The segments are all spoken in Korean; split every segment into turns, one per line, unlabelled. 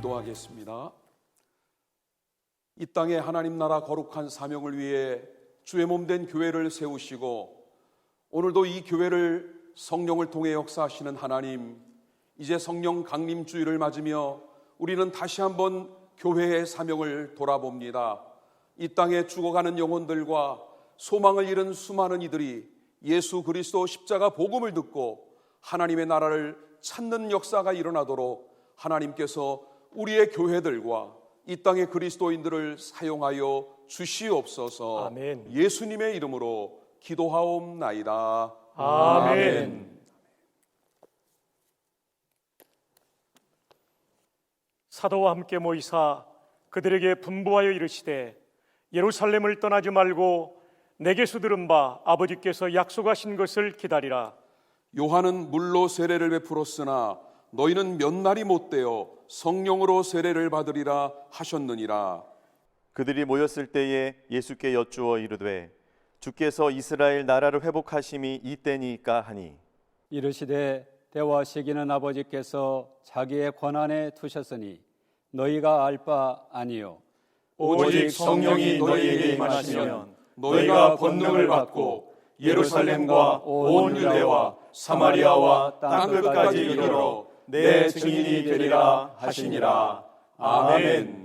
기도하겠습니다. 이 땅에 하나님 나라 거룩한 사명을 위해 주의 몸된 교회를 세우시고 오늘도 이 교회를 성령을 통해 역사하시는 하나님, 이제 성령 강림 주일을 맞으며 우리는 다시 한번 교회의 사명을 돌아봅니다. 이 땅에 죽어가는 영혼들과 소망을 잃은 수많은 이들이 예수 그리스도 십자가 복음을 듣고 하나님의 나라를 찾는 역사가 일어나도록 하나님께서 우리의 교회들과 이 땅의 그리스도인들을 사용하여 주시옵소서.
아멘.
예수님의 이름으로 기도하옵나이다.
아멘. 사도와 함께 모이사 그들에게 분부하여 이르시되 예루살렘을 떠나지 말고 내게서 들은 바 아버지께서 약속하신 것을 기다리라.
요한은 물로 세례를 베풀었으나 너희는 몇 날이 못되어 성령으로 세례를 받으리라 하셨느니라.
그들이 모였을 때에 예수께 여쭈어 이르되 주께서 이스라엘 나라를 회복하심이 이때니까 하니
이르시되 때와 시기는 아버지께서 자기의 권한에 두셨으니 너희가 알 바 아니요
오직 성령이 너희에게 임하시면 너희가 권능을 받고 예루살렘과 온 유대와 사마리아와 땅끝까지 이르러 내 증인이 되리라 하시니라. 아멘.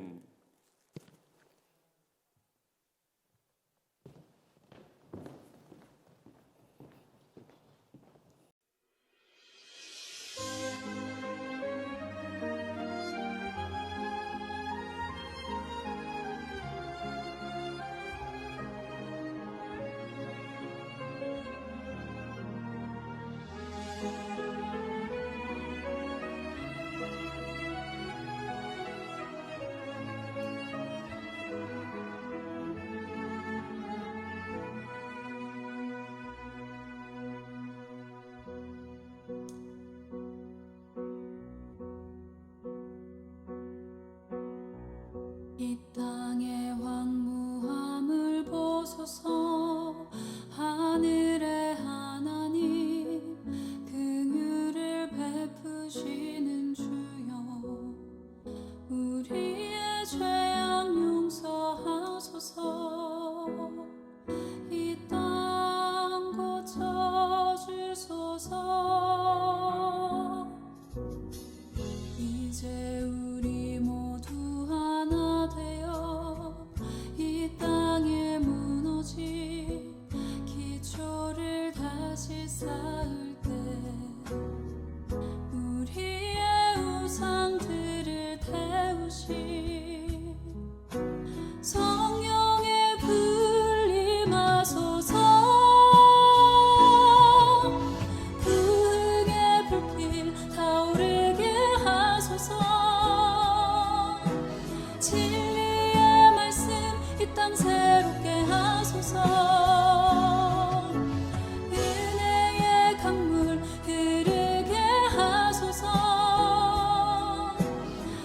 이 땅의 황무함을 보소서. 하늘의 하나님 긍휼을 베푸시는 주여, 우리의 죄악 용서하소서. 이 땅 고쳐주소서. 이제 우리 모두 하나 되어 이 땅에 무너진 기초를 다시 쌓을 때 우리의 우상들을 태우시 성령의 불 임하소서. 부흥의 불길 타오르게 하소서. 진리의 말씀 이 땅 새롭게 하소서. 은혜의 강물 흐르게 하소서.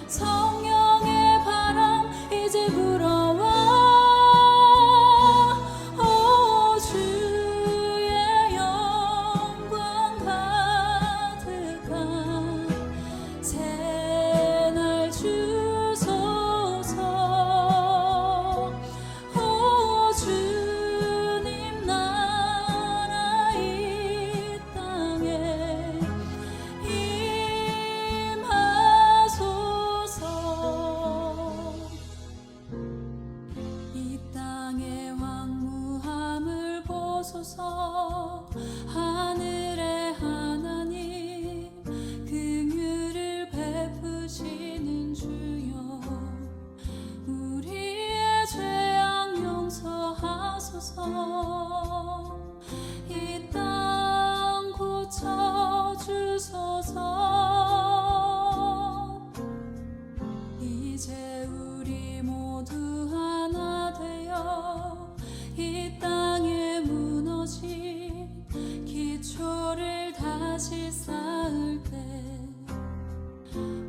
성령의 바람 이제 불어와. 오 주의 영광 가득한 새날 주소서. 오 주님 나라 이 땅에 임하소서. 이 땅의 황무함을 보소서. 하늘의 하나님 긍휼을 베푸시는 주여, 우리의 죄악 용서하소서. 이 땅 고쳐주소서. 이제 우리 모두 하나 되어 이 땅에 무너진 기초를 다시 쌓을 때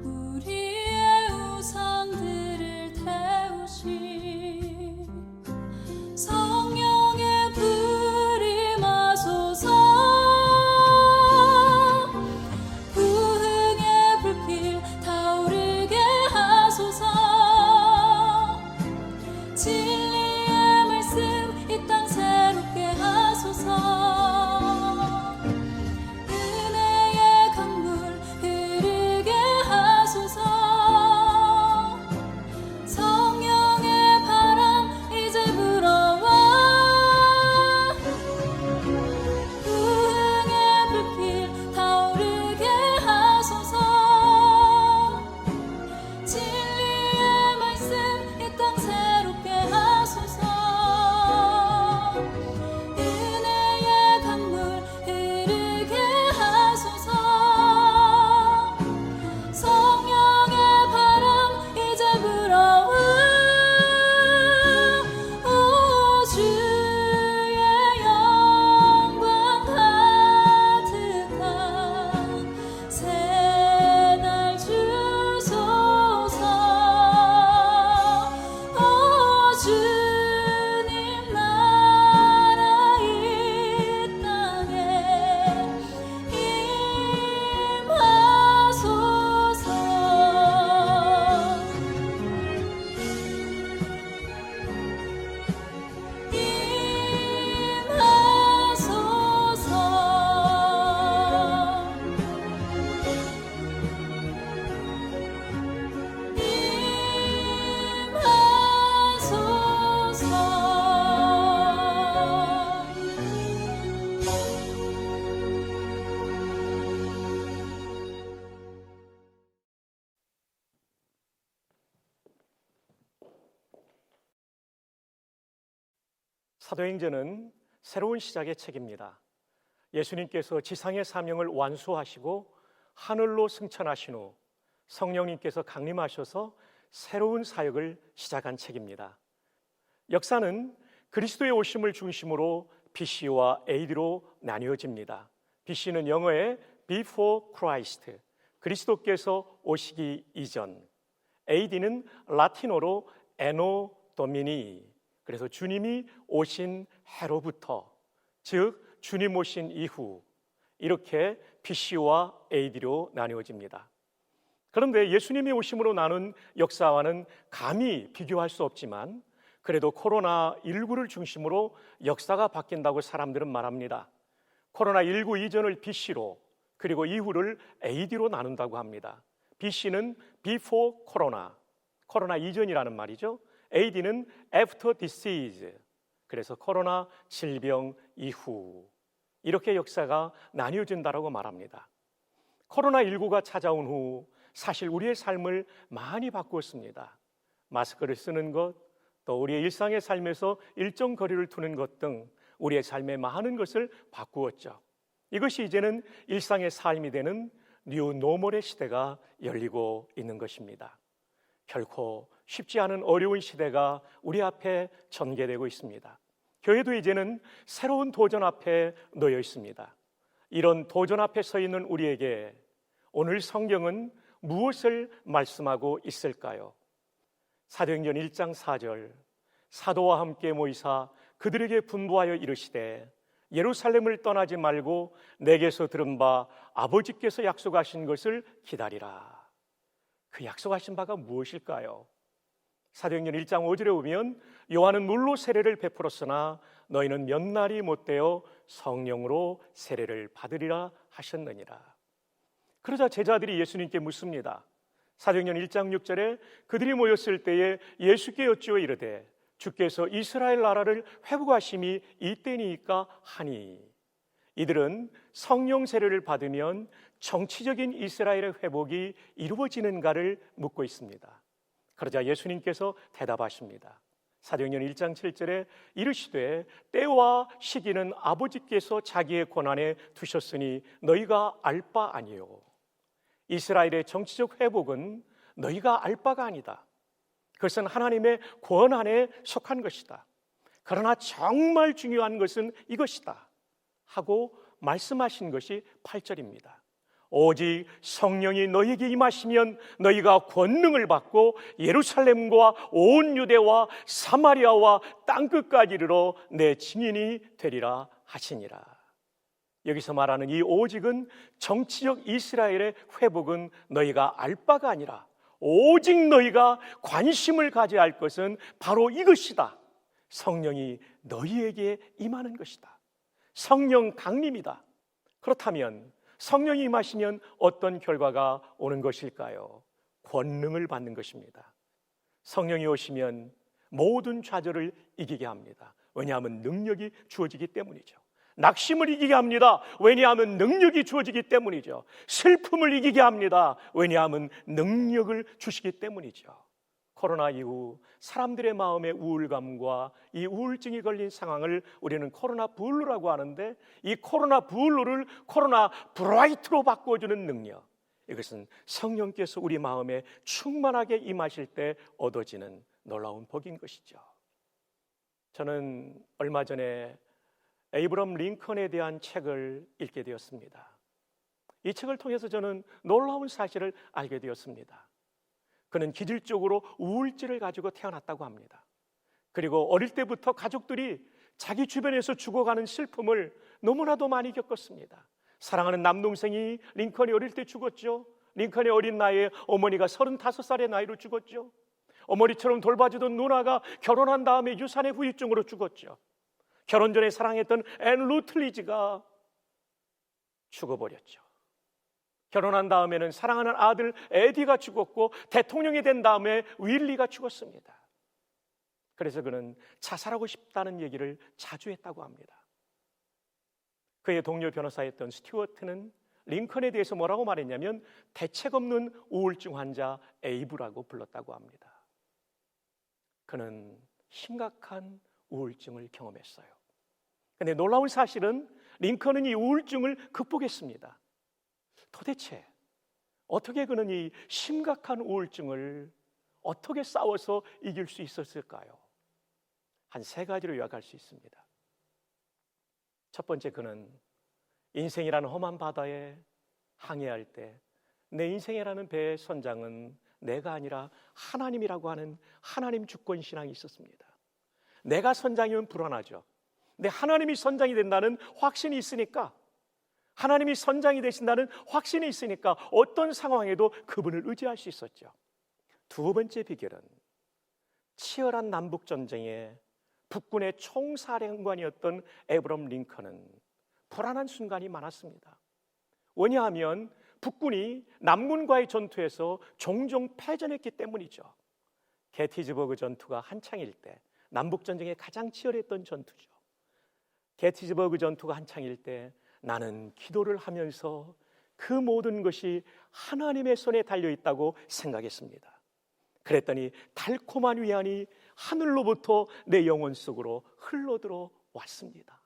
우리의 우상들을 태우시 성령의 불 임하소서. 부흥의 불길 타오르게 하소서.
사도행전은 새로운 시작의 책입니다. 예수님께서 지상의 사명을 완수하시고 하늘로 승천하신 후 성령님께서 강림하셔서 새로운 사역을 시작한 책입니다. 역사는 그리스도의 오심을 중심으로 BC와 AD로 나뉘어집니다. BC는 영어의 Before Christ, 그리스도께서 오시기 이전. AD는 라틴어로 Anno Domini, 그래서 주님이 오신 해로부터, 즉 주님 오신 이후, 이렇게 BC와 AD로 나뉘어집니다. 그런데 예수님이 오심으로 나눈 역사와는 감히 비교할 수 없지만 그래도 코로나19를 중심으로 역사가 바뀐다고 사람들은 말합니다. 코로나19 이전을 BC로, 그리고 이후를 AD로 나눈다고 합니다. BC는 Before Corona, 코로나 이전이라는 말이죠. AD는 After Disease, 그래서 코로나 질병 이후, 이렇게 역사가 나뉘어진다고 말합니다. 코로나19가 찾아온 후 사실 우리의 삶을 많이 바꾸었습니다. 마스크를 쓰는 것, 또 우리의 일상의 삶에서 일정 거리를 두는 것 등 우리의 삶의 많은 것을 바꾸었죠. 이것이 이제는 일상의 삶이 되는 뉴 노멀의 시대가 열리고 있는 것입니다. 결코 쉽지 않은 어려운 시대가 우리 앞에 전개되고 있습니다. 교회도 이제는 새로운 도전 앞에 놓여 있습니다. 이런 도전 앞에 서 있는 우리에게 오늘 성경은 무엇을 말씀하고 있을까요? 사도행전 1장 4절, 사도와 함께 모이사 그들에게 분부하여 이르시되 예루살렘을 떠나지 말고 내게서 들은 바 아버지께서 약속하신 것을 기다리라. 그 약속하신 바가 무엇일까요? 사도행전 1장 5절에 보면 요한은 물로 세례를 베풀었으나 너희는 몇 날이 못되어 성령으로 세례를 받으리라 하셨느니라. 그러자 제자들이 예수님께 묻습니다. 사도행전 1장 6절에 그들이 모였을 때에 예수께 여쭈어 이르되 주께서 이스라엘 나라를 회복하심이 이때니까 하니, 이들은 성령 세례를 받으면 정치적인 이스라엘의 회복이 이루어지는가를 묻고 있습니다. 그러자 예수님께서 대답하십니다. 사도행전 1장 7절에 이르시되 때와 시기는 아버지께서 자기의 권한에 두셨으니 너희가 알 바 아니요. 이스라엘의 정치적 회복은 너희가 알 바가 아니다. 그것은 하나님의 권한에 속한 것이다. 그러나 정말 중요한 것은 이것이다 하고 말씀하신 것이 8절입니다. 오직 성령이 너희에게 임하시면 너희가 권능을 받고 예루살렘과 온 유대와 사마리아와 땅끝까지 이르러 내 증인이 되리라 하시니라. 여기서 말하는 이 오직은 정치적 이스라엘의 회복은 너희가 알 바가 아니라 오직 너희가 관심을 가져야 할 것은 바로 이것이다. 성령이 너희에게 임하는 것이다. 성령 강림이다. 그렇다면 성령이 임하시면 어떤 결과가 오는 것일까요? 권능을 받는 것입니다. 성령이 오시면 모든 좌절을 이기게 합니다. 왜냐하면 능력이 주어지기 때문이죠. 낙심을 이기게 합니다. 왜냐하면 능력이 주어지기 때문이죠. 슬픔을 이기게 합니다. 왜냐하면 능력을 주시기 때문이죠. 코로나 이후 사람들의 마음의 우울감과 이 우울증이 걸린 상황을 우리는 코로나 블루라고 하는데, 이 코로나 블루를 코로나 브라이트로 바꿔주는 능력, 이것은 성령께서 우리 마음에 충만하게 임하실 때 얻어지는 놀라운 복인 것이죠. 저는 얼마 전에 에이브럼 링컨에 대한 책을 읽게 되었습니다. 이 책을 통해서 저는 놀라운 사실을 알게 되었습니다. 그는 기질적으로 우울증을 가지고 태어났다고 합니다. 그리고 어릴 때부터 가족들이 자기 주변에서 죽어가는 슬픔을 너무나도 많이 겪었습니다. 사랑하는 남동생이 링컨이 어릴 때 죽었죠. 링컨의 어린 나이에 어머니가 35살의 나이로 죽었죠. 어머니처럼 돌봐주던 누나가 결혼한 다음에 유산의 후유증으로 죽었죠. 결혼 전에 사랑했던 앤 루틀리지가 죽어버렸죠. 결혼한 다음에는 사랑하는 아들 에디가 죽었고, 대통령이 된 다음에 윌리가 죽었습니다. 그래서 그는 자살하고 싶다는 얘기를 자주 했다고 합니다. 그의 동료 변호사였던 스튜어트는 링컨에 대해서 뭐라고 말했냐면 대책 없는 우울증 환자 에이브라고 불렀다고 합니다. 그는 심각한 우울증을 경험했어요. 그런데 놀라운 사실은 링컨은 이 우울증을 극복했습니다. 도대체 어떻게 그는 이 심각한 우울증을 어떻게 싸워서 이길 수 있었을까요? 한 3가지로 요약할 수 있습니다. 첫 번째, 그는 인생이라는 험한 바다에 항해할 때 내 인생이라는 배의 선장은 내가 아니라 하나님이라고 하는 하나님 주권 신앙이 있었습니다. 내가 선장이면 불안하죠. 근데 하나님이 선장이 된다는 확신이 있으니까, 하나님이 선장이 되신다는 확신이 있으니까 어떤 상황에도 그분을 의지할 수 있었죠. 두 번째 비결은 치열한 남북전쟁에 북군의 총사령관이었던 에브럼 링컨은 불안한 순간이 많았습니다. 왜냐하면 북군이 남군과의 전투에서 종종 패전했기 때문이죠. 게티즈버그 전투가 한창일 때, 남북전쟁의 가장 치열했던 전투죠. 게티즈버그 전투가 한창일 때 나는 기도를 하면서 그 모든 것이 하나님의 손에 달려있다고 생각했습니다. 그랬더니 달콤한 위안이 하늘로부터 내 영혼 속으로 흘러들어 왔습니다.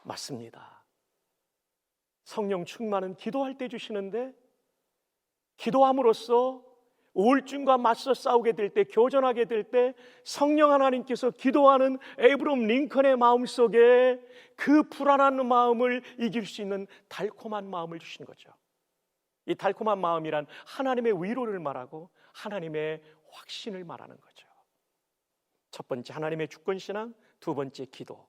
맞습니다. 성령 충만은 기도할 때 주시는데, 기도함으로써 우울증과 맞서 싸우게 될 때, 교전하게 될 때 성령 하나님께서 기도하는 에브럼 링컨의 마음속에 그 불안한 마음을 이길 수 있는 달콤한 마음을 주신 거죠. 이 달콤한 마음이란 하나님의 위로를 말하고 하나님의 확신을 말하는 거죠. 첫 번째, 하나님의 주권신앙. 두 번째, 기도.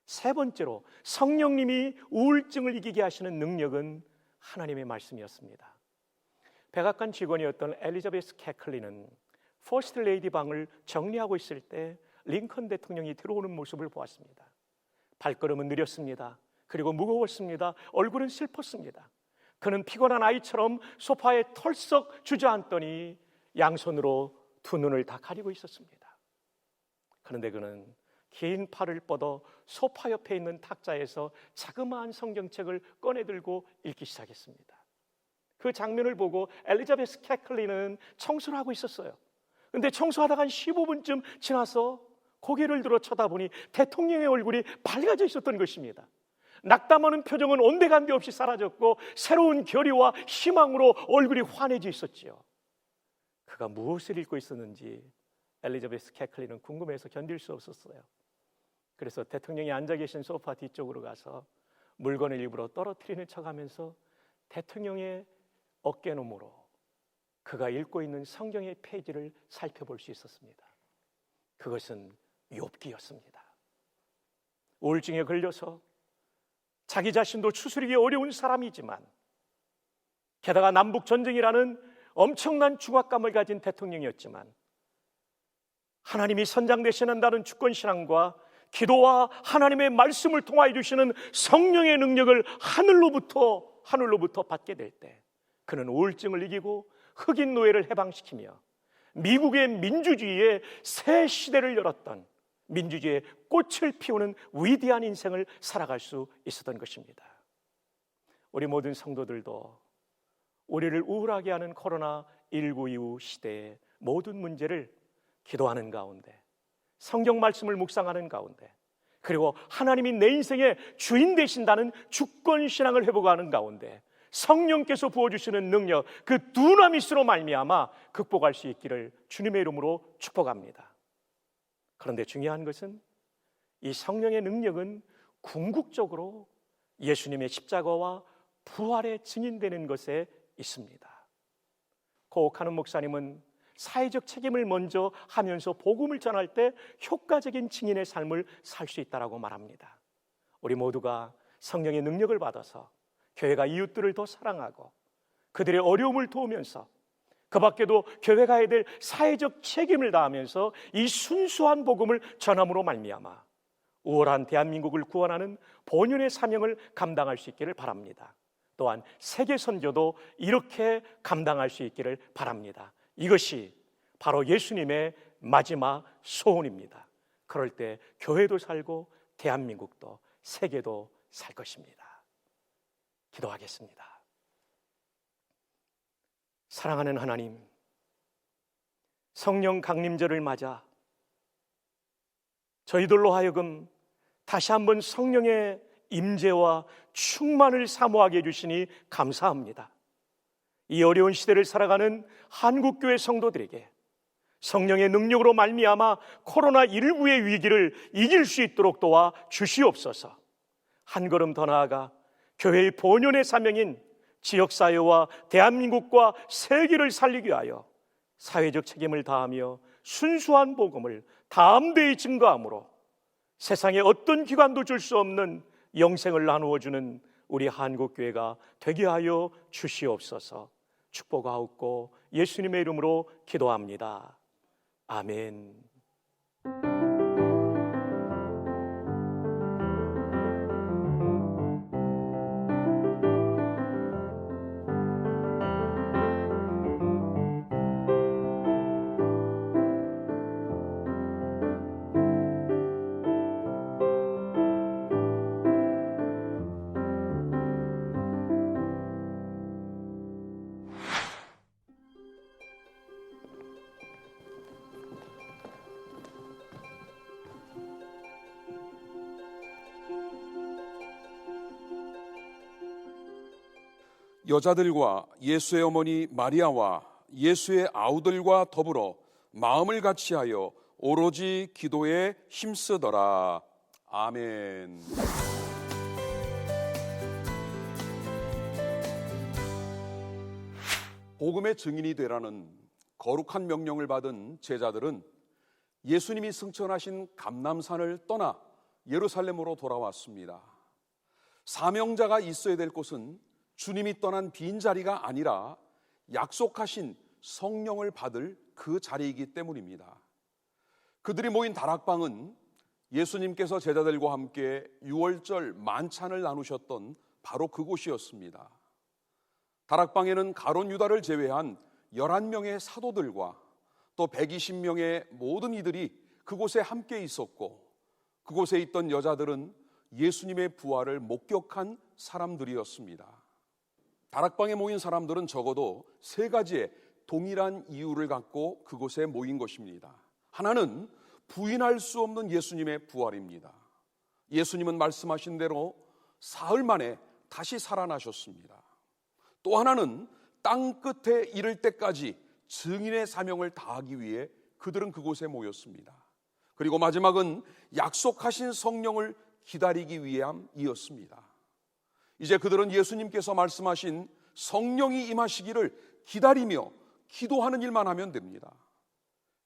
세 번째로 성령님이 우울증을 이기게 하시는 능력은 하나님의 말씀이었습니다. 백악관 직원이었던 엘리자베스 캐클리는 퍼스트 레이디 방을 정리하고 있을 때 링컨 대통령이 들어오는 모습을 보았습니다. 발걸음은 느렸습니다. 그리고 무거웠습니다. 얼굴은 슬펐습니다. 그는 피곤한 아이처럼 소파에 털썩 주저앉더니 양손으로 두 눈을 다 가리고 있었습니다. 그런데 그는 긴 팔을 뻗어 소파 옆에 있는 탁자에서 자그마한 성경책을 꺼내들고 읽기 시작했습니다. 그 장면을 보고 엘리자베스 캐클리는 청소를 하고 있었어요. 그런데 청소하다가 한 15분쯤 지나서 고개를 들어 쳐다보니 대통령의 얼굴이 밝아져 있었던 것입니다. 낙담하는 표정은 온데간데 없이 사라졌고 새로운 결의와 희망으로 얼굴이 환해져 있었지요. 그가 무엇을 읽고 있었는지 엘리자베스 캐클리는 궁금해서 견딜 수 없었어요. 그래서 대통령이 앉아 계신 소파 뒤쪽으로 가서 물건을 일부러 떨어뜨리는 척하면서 대통령의 어깨너머로 그가 읽고 있는 성경의 페이지를 살펴볼 수 있었습니다. 그것은 욥기였습니다. 우울증에 걸려서 자기 자신도 추스리기 어려운 사람이지만, 게다가 남북전쟁이라는 엄청난 중압감을 가진 대통령이었지만, 하나님이 선장 되시는다는 주권신앙과 기도와 하나님의 말씀을 통하여 주시는 성령의 능력을 하늘로부터 받게 될 때 그는 우울증을 이기고 흑인 노예를 해방시키며 미국의 민주주의의 새 시대를 열었던, 민주주의의 꽃을 피우는 위대한 인생을 살아갈 수 있었던 것입니다. 우리 모든 성도들도 우리를 우울하게 하는 코로나19 이후 시대의 모든 문제를 기도하는 가운데, 성경 말씀을 묵상하는 가운데, 그리고 하나님이 내 인생의 주인 되신다는 주권신앙을 회복하는 가운데 성령께서 부어주시는 능력, 그 두나미스로 말미암아 극복할 수 있기를 주님의 이름으로 축복합니다. 그런데 중요한 것은 이 성령의 능력은 궁극적으로 예수님의 십자가와 부활의 증인되는 것에 있습니다. 고옥하는 목사님은 사회적 책임을 먼저 하면서 복음을 전할 때 효과적인 증인의 삶을 살 수 있다고 말합니다. 우리 모두가 성령의 능력을 받아서 교회가 이웃들을 더 사랑하고 그들의 어려움을 도우면서 그 밖에도 교회가 해야 될 사회적 책임을 다하면서 이 순수한 복음을 전함으로 말미암아 우월한 대한민국을 구원하는 본연의 사명을 감당할 수 있기를 바랍니다. 또한 세계 선교도 이렇게 감당할 수 있기를 바랍니다. 이것이 바로 예수님의 마지막 소원입니다. 그럴 때 교회도 살고 대한민국도 세계도 살 것입니다. 기도하겠습니다. 사랑하는 하나님, 성령 강림절을 맞아 저희들로 하여금 다시 한번 성령의 임재와 충만을 사모하게 해주시니 감사합니다. 이 어려운 시대를 살아가는 한국교회 성도들에게 성령의 능력으로 말미암아 코로나19의 위기를 이길 수 있도록 도와 주시옵소서. 한 걸음 더 나아가 교회의 본연의 사명인 지역사회와 대한민국과 세계를 살리기 위하여 사회적 책임을 다하며 순수한 복음을 담대히 증거함으로 세상에 어떤 기관도 줄 수 없는 영생을 나누어주는 우리 한국교회가 되게 하여 주시옵소서. 축복하옵고 예수님의 이름으로 기도합니다. 아멘.
여자들과 예수의 어머니 마리아와 예수의 아우들과 더불어 마음을 같이하여 오로지 기도에 힘쓰더라. 아멘. 복음의 증인이 되라는 거룩한 명령을 받은 제자들은 예수님이 승천하신 감람산을 떠나 예루살렘으로 돌아왔습니다. 사명자가 있어야 될 곳은 주님이 떠난 빈자리가 아니라 약속하신 성령을 받을 그 자리이기 때문입니다. 그들이 모인 다락방은 예수님께서 제자들과 함께 유월절 만찬을 나누셨던 바로 그곳이었습니다. 다락방에는 가룟 유다를 제외한 11명의 사도들과 또 120명의 모든 이들이 그곳에 함께 있었고, 그곳에 있던 여자들은 예수님의 부활을 목격한 사람들이었습니다. 다락방에 모인 사람들은 적어도 세 가지의 동일한 이유를 갖고 그곳에 모인 것입니다. 하나는 부인할 수 없는 예수님의 부활입니다. 예수님은 말씀하신 대로 사흘 만에 다시 살아나셨습니다. 또 하나는 땅 끝에 이를 때까지 증인의 사명을 다하기 위해 그들은 그곳에 모였습니다. 그리고 마지막은 약속하신 성령을 기다리기 위함이었습니다. 이제 그들은 예수님께서 말씀하신 성령이 임하시기를 기다리며 기도하는 일만 하면 됩니다.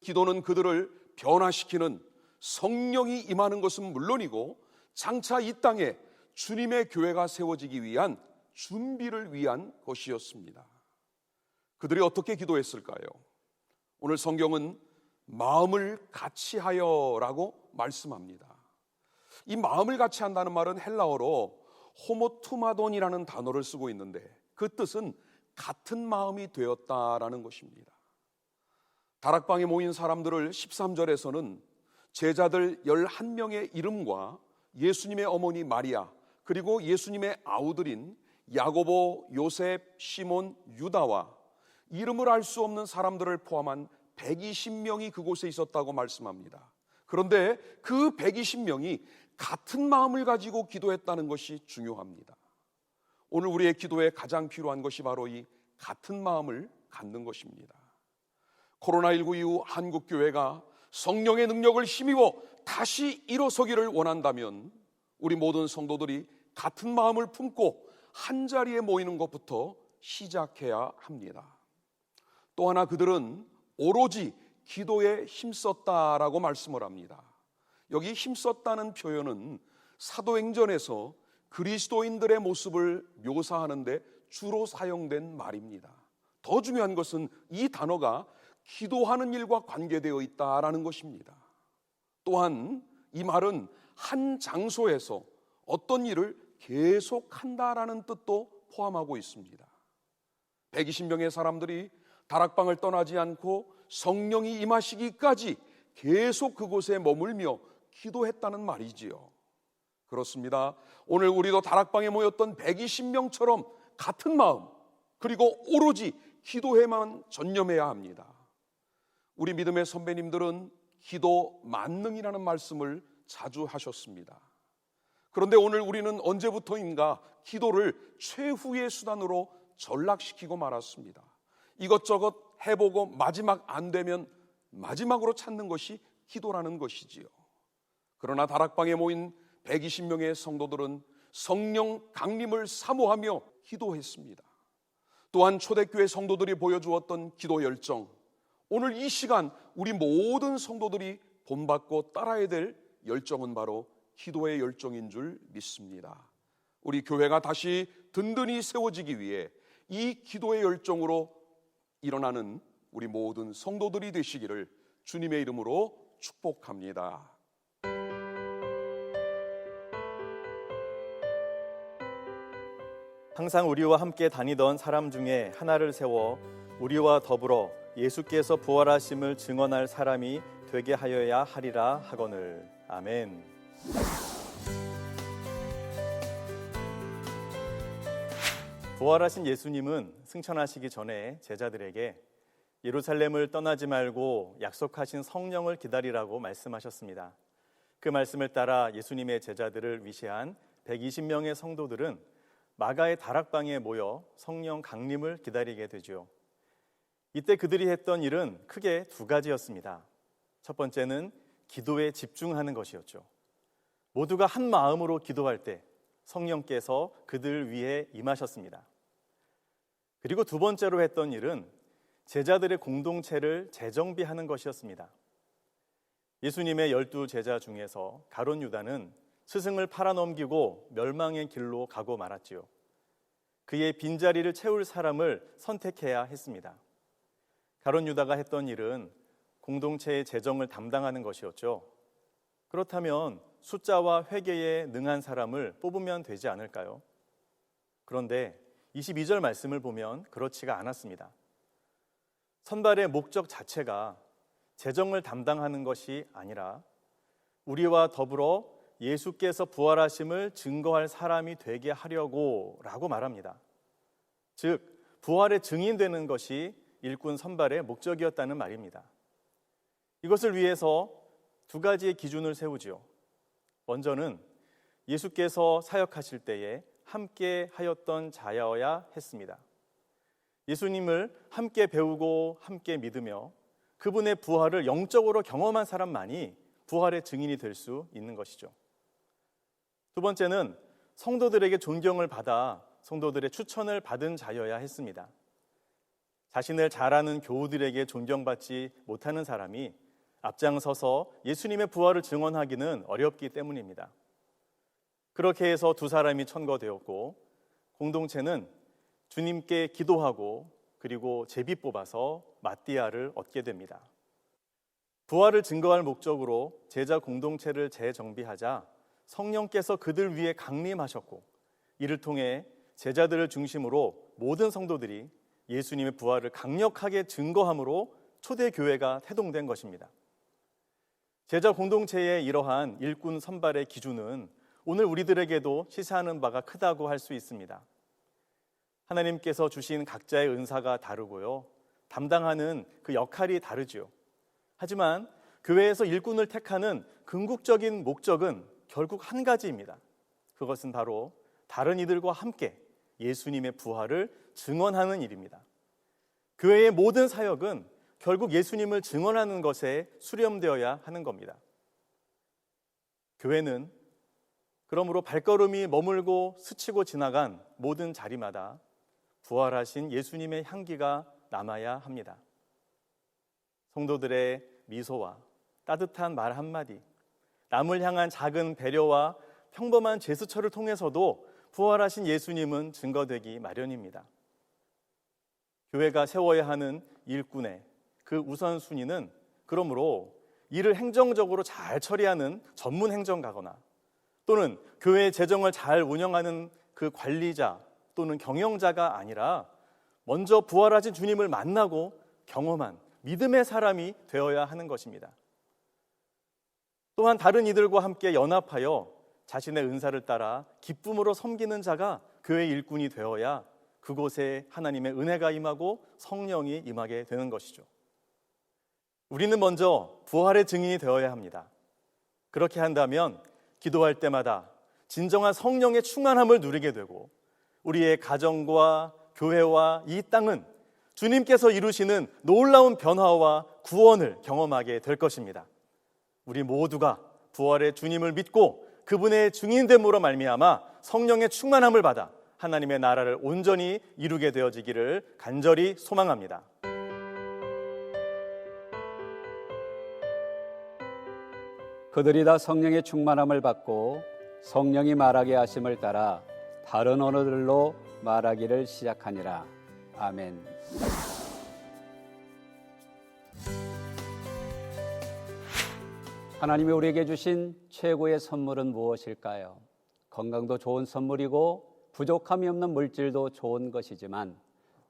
기도는 그들을 변화시키는, 성령이 임하는 것은 물론이고 장차 이 땅에 주님의 교회가 세워지기 위한 준비를 위한 것이었습니다. 그들이 어떻게 기도했을까요? 오늘 성경은 마음을 같이하여라고 말씀합니다. 이 마음을 같이 한다는 말은 헬라어로 호모투마돈이라는 단어를 쓰고 있는데 그 뜻은 같은 마음이 되었다라는 것입니다. 다락방에 모인 사람들을 13절에서는 제자들 11명의 이름과 예수님의 어머니 마리아, 그리고 예수님의 아우들인 야고보, 요셉, 시몬, 유다와 이름을 알 수 없는 사람들을 포함한 120명이 그곳에 있었다고 말씀합니다. 그런데 그 120명이 같은 마음을 가지고 기도했다는 것이 중요합니다. 오늘 우리의 기도에 가장 필요한 것이 바로 이 같은 마음을 갖는 것입니다. 코로나19 이후 한국교회가 성령의 능력을 힘입어 다시 일어서기를 원한다면 우리 모든 성도들이 같은 마음을 품고 한자리에 모이는 것부터 시작해야 합니다. 또 하나, 그들은 오로지 기도에 힘썼다라고 말씀을 합니다. 여기 힘썼다는 표현은 사도행전에서 그리스도인들의 모습을 묘사하는데 주로 사용된 말입니다. 더 중요한 것은 이 단어가 기도하는 일과 관계되어 있다라는 것입니다. 또한 이 말은 한 장소에서 어떤 일을 계속한다라는 뜻도 포함하고 있습니다. 120명의 사람들이 다락방을 떠나지 않고 성령이 임하시기까지 계속 그곳에 머물며 기도했다는 말이지요. 그렇습니다. 오늘 우리도 다락방에 모였던 120명처럼 같은 마음, 그리고 오로지 기도에만 전념해야 합니다. 우리 믿음의 선배님들은 기도 만능이라는 말씀을 자주 하셨습니다. 그런데 오늘 우리는 언제부터인가 기도를 최후의 수단으로 전락시키고 말았습니다. 이것저것 해보고 마지막 안 되면 마지막으로 찾는 것이 기도라는 것이지요. 그러나 다락방에 모인 120명의 성도들은 성령 강림을 사모하며 기도했습니다. 또한 초대교회 성도들이 보여주었던 기도 열정, 오늘 이 시간 우리 모든 성도들이 본받고 따라야 될 열정은 바로 기도의 열정인 줄 믿습니다. 우리 교회가 다시 든든히 세워지기 위해 이 기도의 열정으로 일어나는 우리 모든 성도들이 되시기를 주님의 이름으로 축복합니다.
항상 우리와 함께 다니던 사람 중에 하나를 세워 우리와 더불어 예수께서 부활하심을 증언할 사람이 되게 하여야 하리라 하거늘. 아멘. 부활하신 예수님은 승천하시기 전에 제자들에게 예루살렘을 떠나지 말고 약속하신 성령을 기다리라고 말씀하셨습니다. 그 말씀을 따라 예수님의 제자들을 위시한 120명의 성도들은 마가의 다락방에 모여 성령 강림을 기다리게 되죠. 이때 그들이 했던 일은 크게 두 가지였습니다. 첫 번째는 기도에 집중하는 것이었죠. 모두가 한 마음으로 기도할 때 성령께서 그들 위해 임하셨습니다. 그리고 두 번째로 했던 일은 제자들의 공동체를 재정비하는 것이었습니다. 예수님의 12 제자 중에서 가룟 유다는 스승을 팔아넘기고 멸망의 길로 가고 말았지요. 그의 빈자리를 채울 사람을 선택해야 했습니다. 가룟 유다가 했던 일은 공동체의 재정을 담당하는 것이었죠. 그렇다면 숫자와 회계에 능한 사람을 뽑으면 되지 않을까요? 그런데 22절 말씀을 보면 그렇지가 않았습니다. 선발의 목적 자체가 재정을 담당하는 것이 아니라 우리와 더불어 예수께서 부활하심을 증거할 사람이 되게 하려고 라고 말합니다. 즉 부활의 증인되는 것이 일꾼 선발의 목적이었다는 말입니다. 이것을 위해서 두 가지의 기준을 세우지요. 먼저는 예수께서 사역하실 때에 함께 하였던 자여야 했습니다. 예수님을 함께 배우고 함께 믿으며 그분의 부활을 영적으로 경험한 사람만이 부활의 증인이 될 수 있는 것이죠. 두 번째는 성도들에게 존경을 받아 성도들의 추천을 받은 자여야 했습니다. 자신을 잘 아는 교우들에게 존경받지 못하는 사람이 앞장서서 예수님의 부활을 증언하기는 어렵기 때문입니다. 그렇게 해서 두 사람이 천거되었고 공동체는 주님께 기도하고 그리고 제비 뽑아서 마띠아를 얻게 됩니다. 부활을 증거할 목적으로 제자 공동체를 재정비하자 성령께서 그들 위에 강림하셨고 이를 통해 제자들을 중심으로 모든 성도들이 예수님의 부활을 강력하게 증거함으로 초대교회가 태동된 것입니다. 제자 공동체의 이러한 일꾼 선발의 기준은 오늘 우리들에게도 시사하는 바가 크다고 할 수 있습니다. 하나님께서 주신 각자의 은사가 다르고요. 담당하는 그 역할이 다르지요. 하지만 교회에서 일꾼을 택하는 궁극적인 목적은 결국 한 가지입니다. 그것은 바로 다른 이들과 함께 예수님의 부활을 증언하는 일입니다. 교회의 모든 사역은 결국 예수님을 증언하는 것에 수렴되어야 하는 겁니다. 교회는 그러므로 발걸음이 머물고 스치고 지나간 모든 자리마다 부활하신 예수님의 향기가 남아야 합니다. 성도들의 미소와 따뜻한 말 한마디, 남을 향한 작은 배려와 평범한 제스처를 통해서도 부활하신 예수님은 증거되기 마련입니다. 교회가 세워야 하는 일꾼의 그 우선순위는 그러므로 일을 행정적으로 잘 처리하는 전문 행정가거나 또는 교회의 재정을 잘 운영하는 그 관리자 또는 경영자가 아니라 먼저 부활하신 주님을 만나고 경험한 믿음의 사람이 되어야 하는 것입니다. 또한 다른 이들과 함께 연합하여 자신의 은사를 따라 기쁨으로 섬기는 자가 교회의 일꾼이 되어야 그곳에 하나님의 은혜가 임하고 성령이 임하게 되는 것이죠. 우리는 먼저 부활의 증인이 되어야 합니다. 그렇게 한다면 기도할 때마다 진정한 성령의 충만함을 누리게 되고 우리의 가정과 교회와 이 땅은 주님께서 이루시는 놀라운 변화와 구원을 경험하게 될 것입니다. 우리 모두가 부활의 주님을 믿고 그분의 증인됨으로 말미암아 성령의 충만함을 받아 하나님의 나라를 온전히 이루게 되어지기를 간절히 소망합니다.
그들이 다 성령의 충만함을 받고 성령이 말하게 하심을 따라 다른 언어들로 말하기를 시작하니라. 아멘. 하나님이 우리에게 주신 최고의 선물은 무엇일까요? 건강도 좋은 선물이고 부족함이 없는 물질도 좋은 것이지만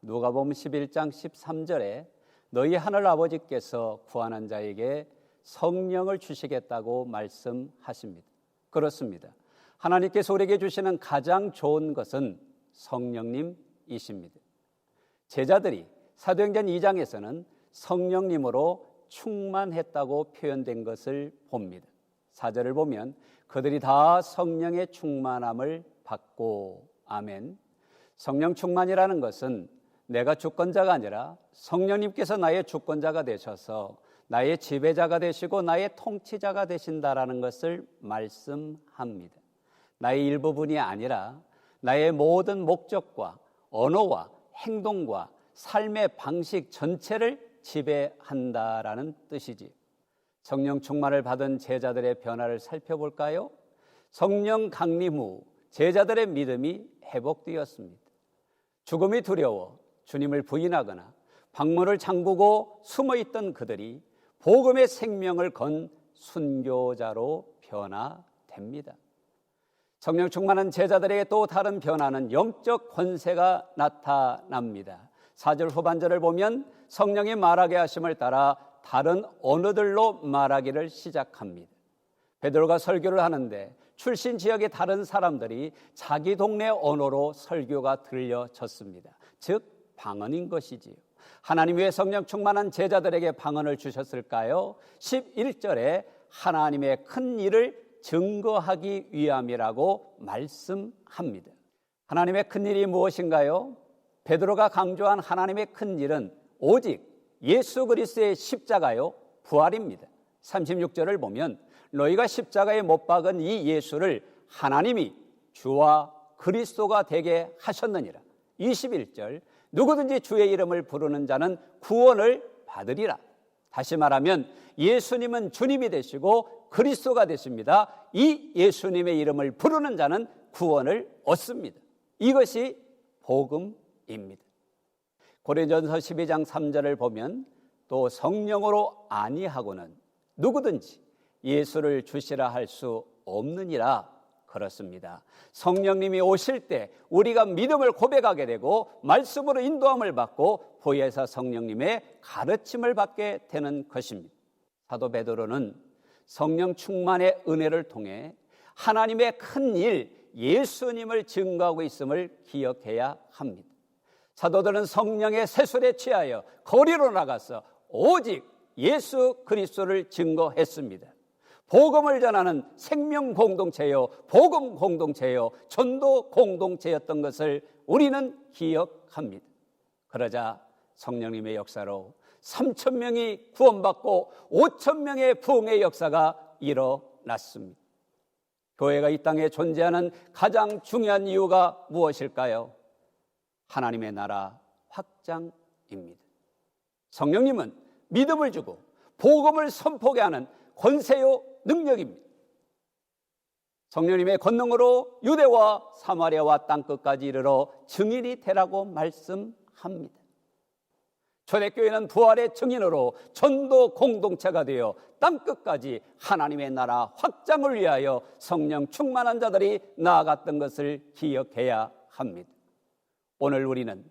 누가복음 11장 13절에 너희 하늘 아버지께서 구하는 자에게 성령을 주시겠다고 말씀하십니다. 그렇습니다. 하나님께서 우리에게 주시는 가장 좋은 것은 성령님이십니다. 제자들이 사도행전 2장에서는 성령님으로 충만했다고 표현된 것을 봅니다. 4절을 보면 그들이 다 성령의 충만함을 받고 아멘. 성령 충만이라는 것은 내가 주권자가 아니라 성령님께서 나의 주권자가 되셔서 나의 지배자가 되시고 나의 통치자가 되신다라는 것을 말씀합니다. 나의 일부분이 아니라 나의 모든 목적과 언어와 행동과 삶의 방식 전체를 지배한다라는 뜻이지요. 성령 충만을 받은 제자들의 변화를 살펴볼까요? 성령 강림 후 제자들의 믿음이 회복되었습니다. 죽음이 두려워 주님을 부인하거나 방문을 잠그고 숨어있던 그들이 복음의 생명을 건 순교자로 변화됩니다. 성령 충만한 제자들에게 또 다른 변화는 영적 권세가 나타납니다. 4절 후반절을 보면 성령이 말하게 하심을 따라 다른 언어들로 말하기를 시작합니다. 베드로가 설교를 하는데 출신 지역의 다른 사람들이 자기 동네 언어로 설교가 들려졌습니다. 즉 방언인 것이지요. 하나님 왜 성령 충만한 제자들에게 방언을 주셨을까요? 11절에 하나님의 큰 일을 증거하기 위함이라고 말씀합니다. 하나님의 큰 일이 무엇인가요? 베드로가 강조한 하나님의 큰 일은 오직 예수 그리스도의 십자가요 부활입니다. 36절을 보면 너희가 십자가에 못 박은 이 예수를 하나님이 주와 그리스도가 되게 하셨느니라. 21절 누구든지 주의 이름을 부르는 자는 구원을 받으리라. 다시 말하면 예수님은 주님이 되시고 그리스도가 되십니다. 이 예수님의 이름을 부르는 자는 구원을 얻습니다. 이것이 복음입니다. 고린도전서 12장 3절을 보면 또 성령으로 아니하고는 누구든지 예수를 주시라 할 수 없느니라. 그렇습니다. 성령님이 오실 때 우리가 믿음을 고백하게 되고 말씀으로 인도함을 받고 보혜사 성령님의 가르침을 받게 되는 것입니다. 사도 베드로는 성령 충만의 은혜를 통해 하나님의 큰 일 예수님을 증거하고 있음을 기억해야 합니다. 사도들은 성령의 세술에 취하여 거리로 나가서 오직 예수 그리스도를 증거했습니다. 복음을 전하는 생명 공동체요, 복음 공동체요, 전도 공동체였던 것을 우리는 기억합니다. 그러자 성령님의 역사로 3,000명이 구원받고 5,000명의 부흥의 역사가 일어났습니다. 교회가 이 땅에 존재하는 가장 중요한 이유가 무엇일까요? 하나님의 나라 확장입니다. 성령님은 믿음을 주고 복음을 선포하게 하는 권세요 능력입니다. 성령님의 권능으로 유대와 사마리아와 땅끝까지 이르러 증인이 되라고 말씀합니다. 초대교회는 부활의 증인으로 전도 공동체가 되어 땅끝까지 하나님의 나라 확장을 위하여 성령 충만한 자들이 나아갔던 것을 기억해야 합니다. 오늘 우리는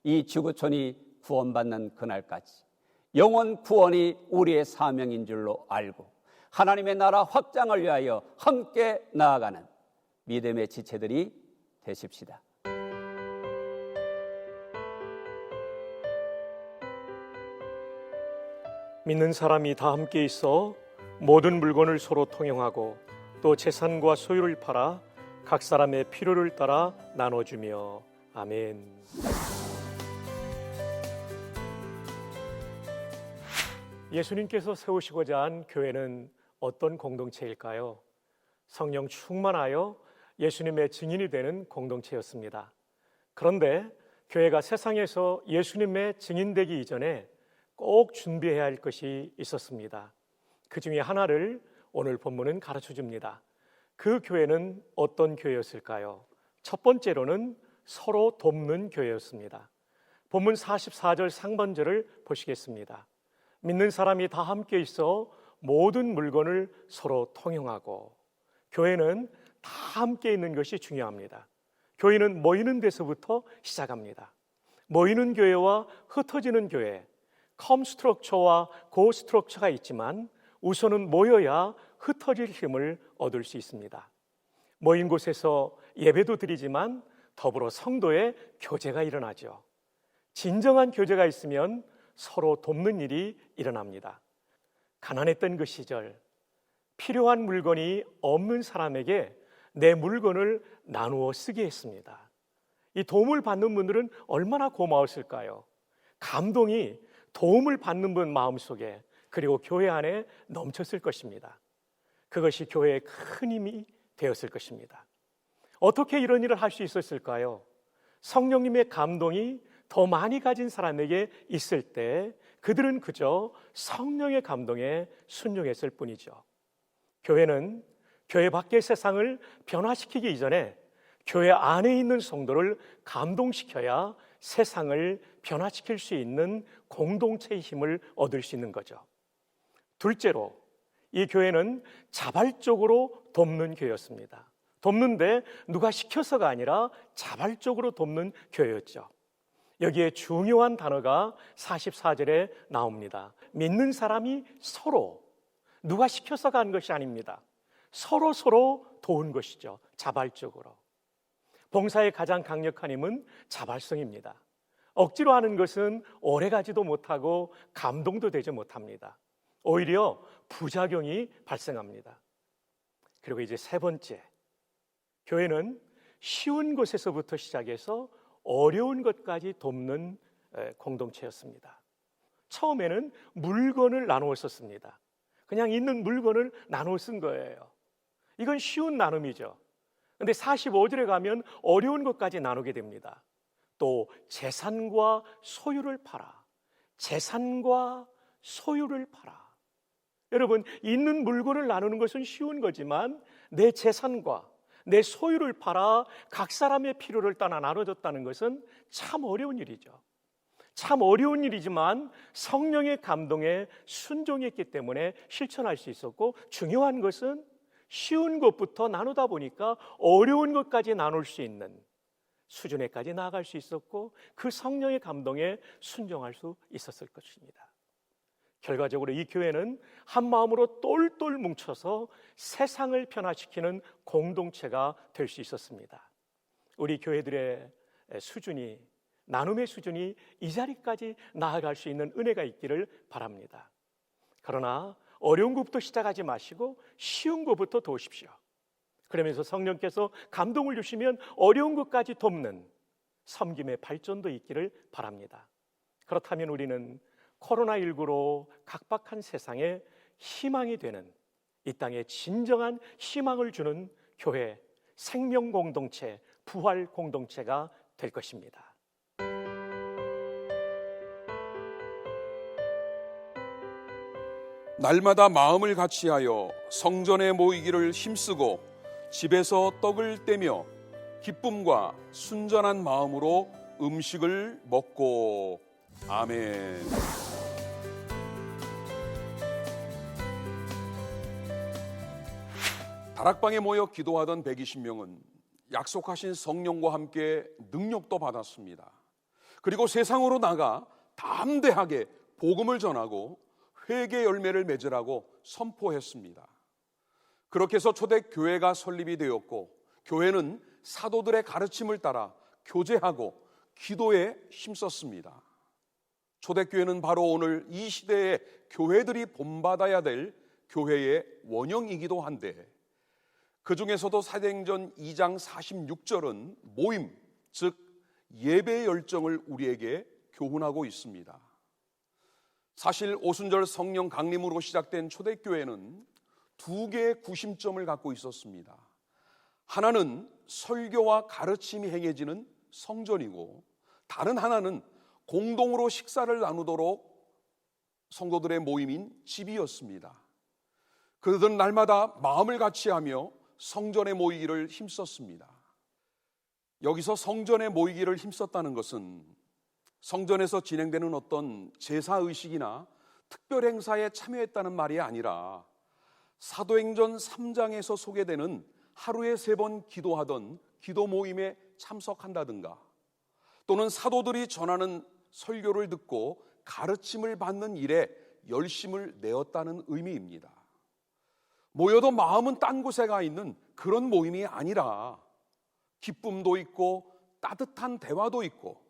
이 지구촌이 구원받는 그날까지 영원 구원이 우리의 사명인 줄로 알고 하나님의 나라 확장을 위하여 함께 나아가는 믿음의 지체들이 되십시다.
믿는 사람이 다 함께 있어 모든 물건을 서로 통용하고 또 재산과 소유를 팔아 각 사람의 필요를 따라 나눠주며. 아멘. 예수님께서 세우시고자 한 교회는 어떤 공동체일까요? 성령 충만하여 예수님의 증인이 되는 공동체였습니다. 그런데 교회가 세상에서 예수님의 증인되기 이전에 꼭 준비해야 할 것이 있었습니다. 그 중에 하나를 오늘 본문은 가르쳐 줍니다. 그 교회는 어떤 교회였을까요? 첫 번째로는 서로 돕는 교회였습니다. 본문 44절 상반절을 보시겠습니다. 믿는 사람이 다 함께 있어 모든 물건을 서로 통용하고. 교회는 다 함께 있는 것이 중요합니다. 교회는 모이는 데서부터 시작합니다. 모이는 교회와 흩어지는 교회, 컴 스트럭처와 고 스트럭처가 있지만 우선은 모여야 흩어질 힘을 얻을 수 있습니다. 모인 곳에서 예배도 드리지만 더불어 성도의 교제가 일어나죠. 진정한 교제가 있으면 서로 돕는 일이 일어납니다. 가난했던 그 시절 필요한 물건이 없는 사람에게 내 물건을 나누어 쓰게 했습니다. 이 도움을 받는 분들은 얼마나 고마웠을까요? 감동이 도움을 받는 분 마음속에 그리고 교회 안에 넘쳤을 것입니다. 그것이 교회의 큰 힘이 되었을 것입니다. 어떻게 이런 일을 할 수 있었을까요? 성령님의 감동이 더 많이 가진 사람에게 있을 때 그들은 그저 성령의 감동에 순종했을 뿐이죠. 교회는 교회 밖의 세상을 변화시키기 이전에 교회 안에 있는 성도를 감동시켜야 세상을 변화시킬 수 있는 공동체의 힘을 얻을 수 있는 거죠. 둘째로, 이 교회는 자발적으로 돕는 교회였습니다. 돕는데 누가 시켜서가 아니라 자발적으로 돕는 교회였죠. 여기에 중요한 단어가 44절에 나옵니다. 믿는 사람이 서로, 누가 시켜서가 한 것이 아닙니다. 서로 도운 것이죠. 자발적으로. 봉사의 가장 강력한 힘은 자발성입니다. 억지로 하는 것은 오래가지도 못하고 감동도 되지 못합니다. 오히려 부작용이 발생합니다. 그리고 이제 세 번째, 교회는 쉬운 것에서부터 시작해서 어려운 것까지 돕는 공동체였습니다. 처음에는 물건을 나누어 썼습니다. 그냥 있는 물건을 나누어 쓴 거예요. 이건 쉬운 나눔이죠. 그런데 45절에 가면 어려운 것까지 나누게 됩니다. 또 재산과 소유를 팔아. 재산과 소유를 팔아. 여러분, 있는 물건을 나누는 것은 쉬운 거지만 내 재산과 내 소유를 팔아 각 사람의 필요를 따라 나눠줬다는 것은 참 어려운 일이죠. 참 어려운 일이지만 성령의 감동에 순종했기 때문에 실천할 수 있었고, 중요한 것은 쉬운 것부터 나누다 보니까 어려운 것까지 나눌 수 있는 수준에까지 나아갈 수 있었고, 그 성령의 감동에 순종할 수 있었을 것입니다. 결과적으로 이 교회는 한 마음으로 똘똘 뭉쳐서 세상을 변화시키는 공동체가 될 수 있었습니다. 우리 교회들의 수준이, 나눔의 수준이 이 자리까지 나아갈 수 있는 은혜가 있기를 바랍니다. 그러나 어려운 것부터 시작하지 마시고 쉬운 것부터 도우십시오. 그러면서 성령께서 감동을 주시면 어려운 것까지 돕는 섬김의 발전도 있기를 바랍니다. 그렇다면 우리는 코로나19로 각박한 세상에 희망이 되는, 이 땅에 진정한 희망을 주는 교회, 생명 공동체, 부활 공동체가 될 것입니다.
날마다 마음을 같이하여 성전에 모이기를 힘쓰고 집에서 떡을 떼며 기쁨과 순전한 마음으로 음식을 먹고. 아멘. 다락방에 모여 기도하던 120명은 약속하신 성령과 함께 능력도 받았습니다. 그리고 세상으로 나가 담대하게 복음을 전하고 회개 열매를 맺으라고 선포했습니다. 그렇게 해서 초대교회가 설립이 되었고, 교회는 사도들의 가르침을 따라 교제하고 기도에 힘썼습니다. 초대교회는 바로 오늘 이 시대에 교회들이 본받아야 될 교회의 원형이기도 한데 그 중에서도 사도행전 2장 46절은 모임, 즉 예배의 열정을 우리에게 교훈하고 있습니다. 사실 오순절 성령 강림으로 시작된 초대교회는 두 개의 구심점을 갖고 있었습니다. 하나는 설교와 가르침이 행해지는 성전이고, 다른 하나는 공동으로 식사를 나누도록 성도들의 모임인 집이었습니다. 그들은 날마다 마음을 같이하며 성전에 모이기를 힘썼습니다. 여기서 성전에 모이기를 힘썼다는 것은 성전에서 진행되는 어떤 제사의식이나 특별 행사에 참여했다는 말이 아니라 사도행전 3장에서 소개되는 하루에 3번 기도하던 기도 모임에 참석한다든가, 또는 사도들이 전하는 설교를 듣고 가르침을 받는 일에 열심을 내었다는 의미입니다. 모여도 마음은 딴 곳에 가 있는 그런 모임이 아니라 기쁨도 있고 따뜻한 대화도 있고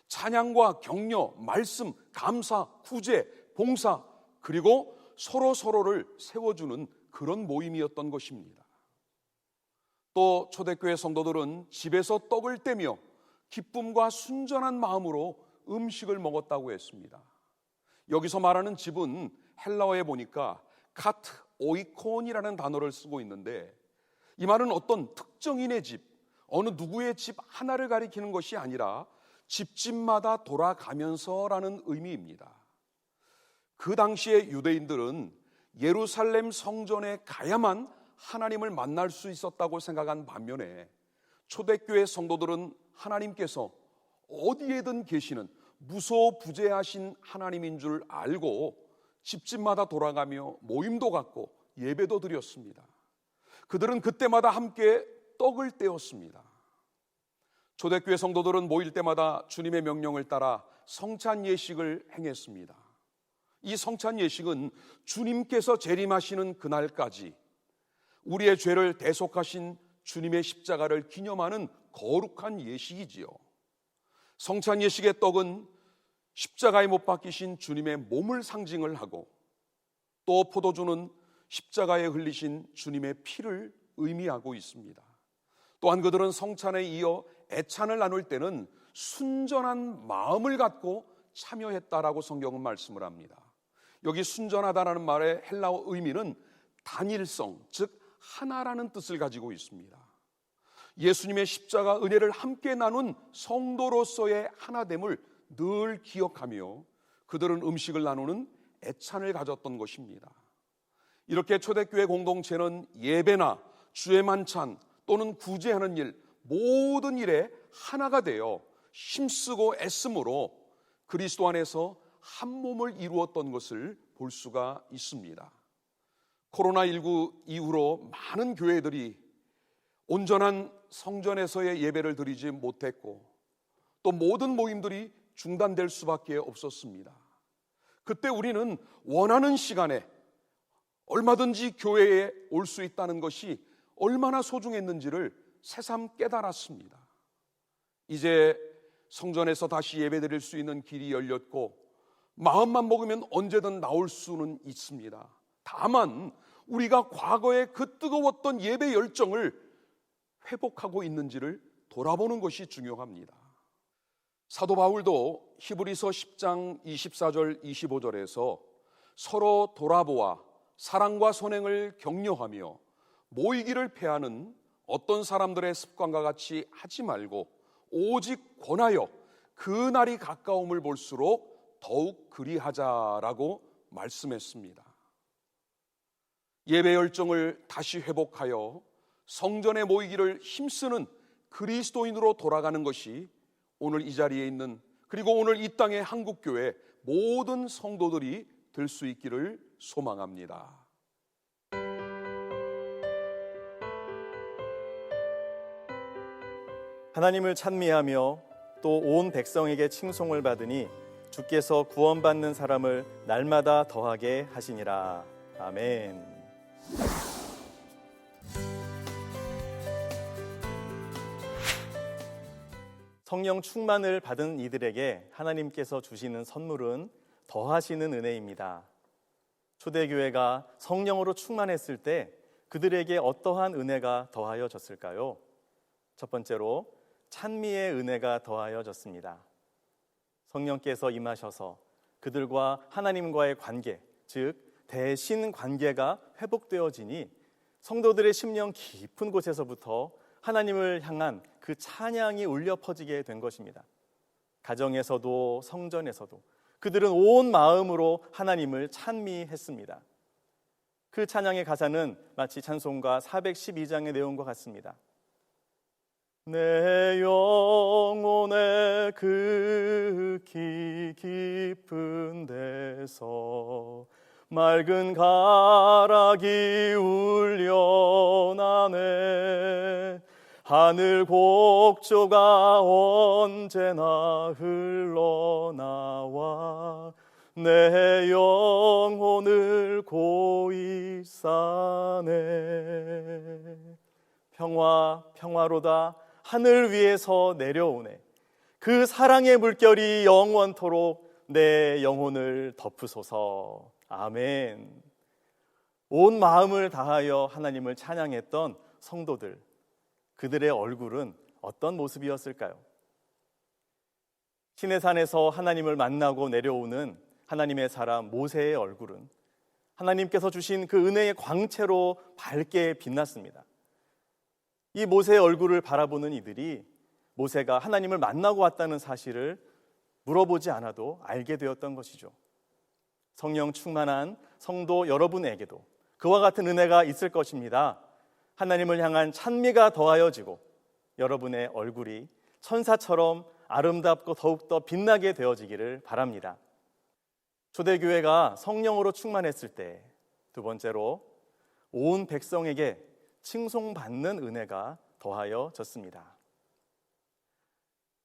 찬양과 격려, 말씀, 감사, 구제, 봉사, 그리고 서로를 세워주는 그런 모임이었던 것입니다. 또 초대교회 성도들은 집에서 떡을 떼며 기쁨과 순전한 마음으로 음식을 먹었다고 했습니다. 여기서 말하는 집은 헬라어에 보니까 카트 오이콘이라는 단어를 쓰고 있는데, 이 말은 어떤 특정인의 집, 어느 누구의 집 하나를 가리키는 것이 아니라 집집마다 돌아가면서라는 의미입니다. 그 당시에 유대인들은 예루살렘 성전에 가야만 하나님을 만날 수 있었다고 생각한 반면에 초대교회 성도들은 하나님께서 어디에든 계시는 무소부재하신 하나님인 줄 알고 집집마다 돌아가며 모임도 갖고 예배도 드렸습니다. 그들은 그때마다 함께 떡을 떼었습니다. 초대교회 성도들은 모일 때마다 주님의 명령을 따라 성찬 예식을 행했습니다. 이 성찬 예식은 주님께서 재림하시는 그날까지 우리의 죄를 대속하신 주님의 십자가를 기념하는 거룩한 예식이지요. 성찬 예식의 떡은 십자가에 못 박히신 주님의 몸을 상징을 하고, 또 포도주는 십자가에 흘리신 주님의 피를 의미하고 있습니다. 또한 그들은 성찬에 이어 애찬을 나눌 때는 순전한 마음을 갖고 참여했다라고 성경은 말씀을 합니다. 여기 순전하다라는 말의 헬라어 의미는 단일성, 즉 하나라는 뜻을 가지고 있습니다. 예수님의 십자가 은혜를 함께 나눈 성도로서의 하나됨을 늘 기억하며 그들은 음식을 나누는 애찬을 가졌던 것입니다. 이렇게 초대교회 공동체는 예배나 주의 만찬 또는 구제하는 일, 모든 일에 하나가 되어 힘쓰고 애씀으로 그리스도 안에서 한 몸을 이루었던 것을 볼 수가 있습니다. 코로나19 이후로 많은 교회들이 온전한 성전에서의 예배를 드리지 못했고, 또 모든 모임들이 중단될 수밖에 없었습니다. 그때 우리는 원하는 시간에 얼마든지 교회에 올 수 있다는 것이 얼마나 소중했는지를 새삼 깨달았습니다. 이제 성전에서 다시 예배드릴 수 있는 길이 열렸고, 마음만 먹으면 언제든 나올 수는 있습니다. 다만 우리가 과거에 그 뜨거웠던 예배 열정을 회복하고 있는지를 돌아보는 것이 중요합니다. 사도 바울도 히브리서 10장 24절 25절에서 서로 돌아보아 사랑과 선행을 격려하며 모이기를 패하는 어떤 사람들의 습관과 같이 하지 말고 오직 권하여 그 날이 가까움을 볼수록 더욱 그리하자라고 말씀했습니다. 예배 열정을 다시 회복하여 성전에 모이기를 힘쓰는 그리스도인으로 돌아가는 것이 오늘 이 자리에 있는, 그리고 오늘 이 땅의 한국교회 모든 성도들이 될 수 있기를 소망합니다.
하나님을 찬미하며 또 온 백성에게 칭송을 받으니 주께서 구원받는 사람을 날마다 더하게 하시니라. 아멘. 성령 충만을 받은 이들에게 하나님께서 주시는 선물은 더하시는 은혜입니다. 초대교회가 성령으로 충만했을 때 그들에게 어떠한 은혜가 더하여졌을까요? 첫 번째로 찬미의 은혜가 더하여졌습니다. 성령께서 임하셔서 그들과 하나님과의 관계, 즉 대신 관계가 회복되어지니 성도들의 심령 깊은 곳에서부터 하나님을 향한 그 찬양이 울려 퍼지게 된 것입니다. 가정에서도 성전에서도 그들은 온 마음으로 하나님을 찬미했습니다. 그 찬양의 가사는 마치 찬송가 412장의 내용과 같습니다. 내 영혼의 극히 깊은 데서 맑은 가락이 울려나네. 하늘 곡조가 언제나 흘러나와 내 영혼을 고이 싸네. 평화로다 하늘 위에서 내려오네. 그 사랑의 물결이 영원토록 내 영혼을 덮으소서. 아멘. 온 마음을 다하여 하나님을 찬양했던 성도들, 그들의 얼굴은 어떤 모습이었을까요? 시내산에서 하나님을 만나고 내려오는 하나님의 사람 모세의 얼굴은 하나님께서 주신 그 은혜의 광채로 밝게 빛났습니다. 이 모세의 얼굴을 바라보는 이들이 모세가 하나님을 만나고 왔다는 사실을 물어보지 않아도 알게 되었던 것이죠. 성령 충만한 성도 여러분에게도 그와 같은 은혜가 있을 것입니다. 하나님을 향한 찬미가 더하여지고 여러분의 얼굴이 천사처럼 아름답고 더욱더 빛나게 되어지기를 바랍니다. 초대교회가 성령으로 충만했을 때, 두 번째로 온 백성에게 칭송받는 은혜가 더하여졌습니다.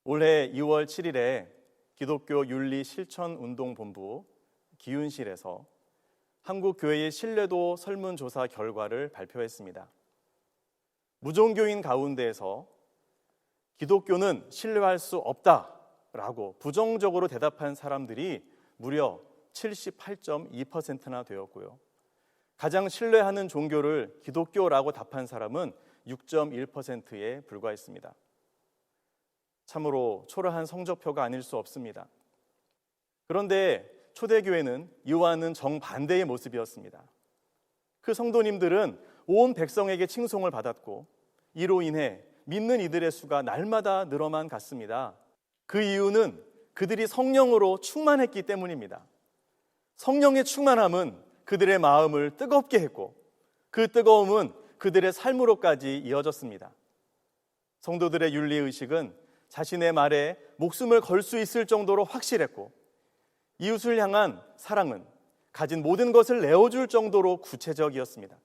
올해 2월 7일에 기독교 윤리 실천운동본부 기윤실에서 한국교회의 신뢰도 설문조사 결과를 발표했습니다. 무종교인 가운데에서 기독교는 신뢰할 수 없다라고 부정적으로 대답한 사람들이 무려 78.2%나 되었고요. 가장 신뢰하는 종교를 기독교라고 답한 사람은 6.1%에 불과했습니다. 참으로 초라한 성적표가 아닐 수 없습니다. 그런데 초대교회는 이와는 정반대의 모습이었습니다. 그 성도님들은 온 백성에게 칭송을 받았고 이로 인해 믿는 이들의 수가 날마다 늘어만 갔습니다. 그 이유는 그들이 성령으로 충만했기 때문입니다. 성령의 충만함은 그들의 마음을 뜨겁게 했고 그 뜨거움은 그들의 삶으로까지 이어졌습니다. 성도들의 윤리의식은 자신의 말에 목숨을 걸 수 있을 정도로 확실했고 이웃을 향한 사랑은 가진 모든 것을 내어줄 정도로 구체적이었습니다.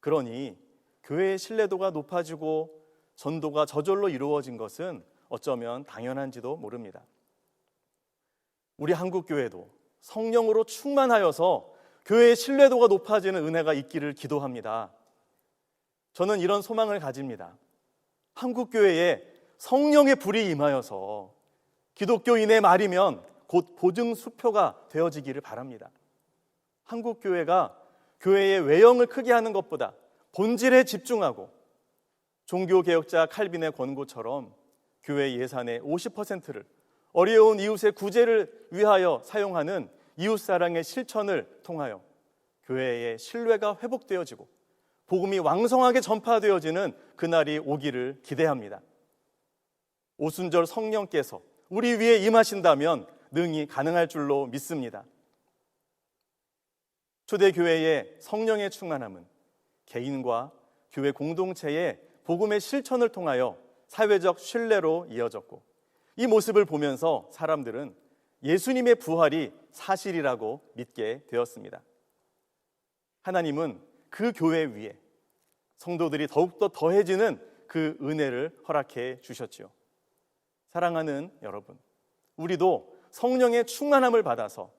그러니 교회의 신뢰도가 높아지고 전도가 저절로 이루어진 것은 어쩌면 당연한지도 모릅니다. 우리 한국교회도 성령으로 충만하여서 교회의 신뢰도가 높아지는 은혜가 있기를 기도합니다. 저는 이런 소망을 가집니다. 한국교회에 성령의 불이 임하여서 기독교인의 말이면 곧 보증수표가 되어지기를 바랍니다. 한국교회가 교회의 외형을 크게 하는 것보다 본질에 집중하고 종교개혁자 칼빈의 권고처럼 교회 예산의 50%를 어려운 이웃의 구제를 위하여 사용하는 이웃사랑의 실천을 통하여 교회의 신뢰가 회복되어지고 복음이 왕성하게 전파되어지는 그날이 오기를 기대합니다. 오순절 성령께서 우리 위에 임하신다면 능히 가능할 줄로 믿습니다. 초대교회의 성령의 충만함은 개인과 교회 공동체의 복음의 실천을 통하여 사회적 신뢰로 이어졌고 이 모습을 보면서 사람들은 예수님의 부활이 사실이라고 믿게 되었습니다. 하나님은 그 교회 위에 성도들이 더욱더 더해지는 그 은혜를 허락해 주셨지요. 사랑하는 여러분, 우리도 성령의 충만함을 받아서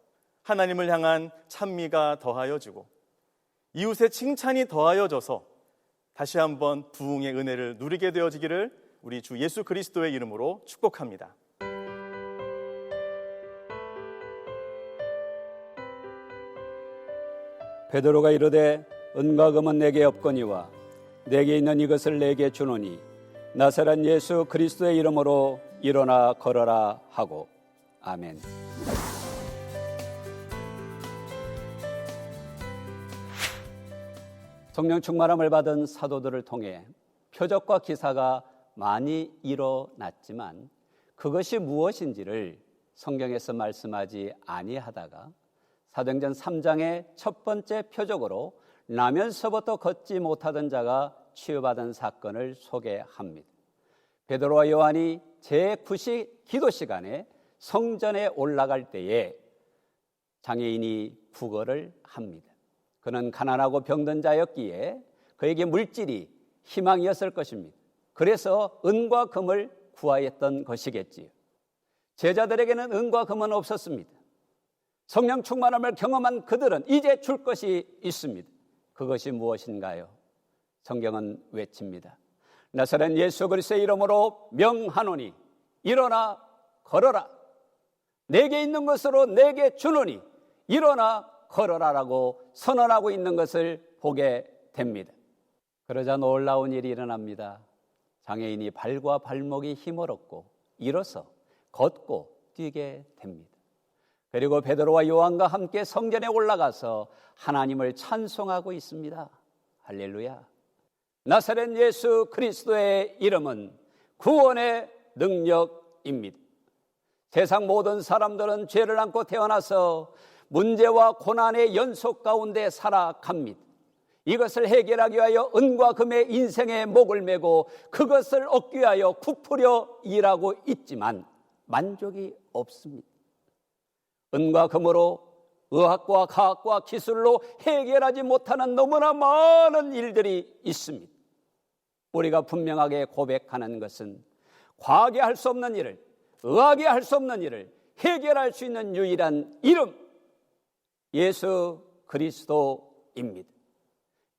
하나님을 향한 찬미가 더하여지고 이웃의 칭찬이 더하여져서 다시 한번 부흥의 은혜를 누리게 되어지기를 우리 주 예수 그리스도의 이름으로 축복합니다.
베드로가 이르되 은과 금은 내게 없거니와 내게 있는 이것을 내게 주노니 나사렛 예수 그리스도의 이름으로 일어나 걸어라 하고. 아멘. 성령 충만함을 받은 사도들을 통해 표적과 기사가 많이 일어났지만 그것이 무엇인지를 성경에서 말씀하지 아니하다가 사도행전 3장의 첫 번째 표적으로 나면서부터 걷지 못하던 자가 치유받은 사건을 소개합니다. 베드로와 요한이 제9시 기도 시간에 성전에 올라갈 때에 장애인이 구걸을 합니다. 그는 가난하고 병든 자였기에 그에게 물질이 희망이었을 것입니다. 그래서 은과 금을 구하였던 것이겠지요. 제자들에게는 은과 금은 없었습니다. 성령 충만함을 경험한 그들은 이제 줄 것이 있습니다. 그것이 무엇인가요? 성경은 외칩니다. 나사렛 예수 그리스도의 이름으로 명하노니 일어나 걸어라. 내게 있는 것으로 내게 주노니 일어나 걸어라라고 선언하고 있는 것을 보게 됩니다. 그러자 놀라운 일이 일어납니다. 장애인이 발과 발목이 힘을 얻고 일어서 걷고 뛰게 됩니다. 그리고 베드로와 요한과 함께 성전에 올라가서 하나님을 찬송하고 있습니다. 할렐루야. 나사렛 예수 그리스도의 이름은 구원의 능력입니다. 세상 모든 사람들은 죄를 안고 태어나서 문제와 고난의 연속 가운데 살아갑니다. 이것을 해결하기 위하여 은과 금의 인생의 목을 메고 그것을 얻기 위하여 부풀려 일하고 있지만 만족이 없습니다. 은과 금으로 의학과 과학과 기술로 해결하지 못하는 너무나 많은 일들이 있습니다. 우리가 분명하게 고백하는 것은 과학이 할 수 없는 일을, 의학이 할 수 없는 일을 해결할 수 있는 유일한 이름, 예수 그리스도입니다.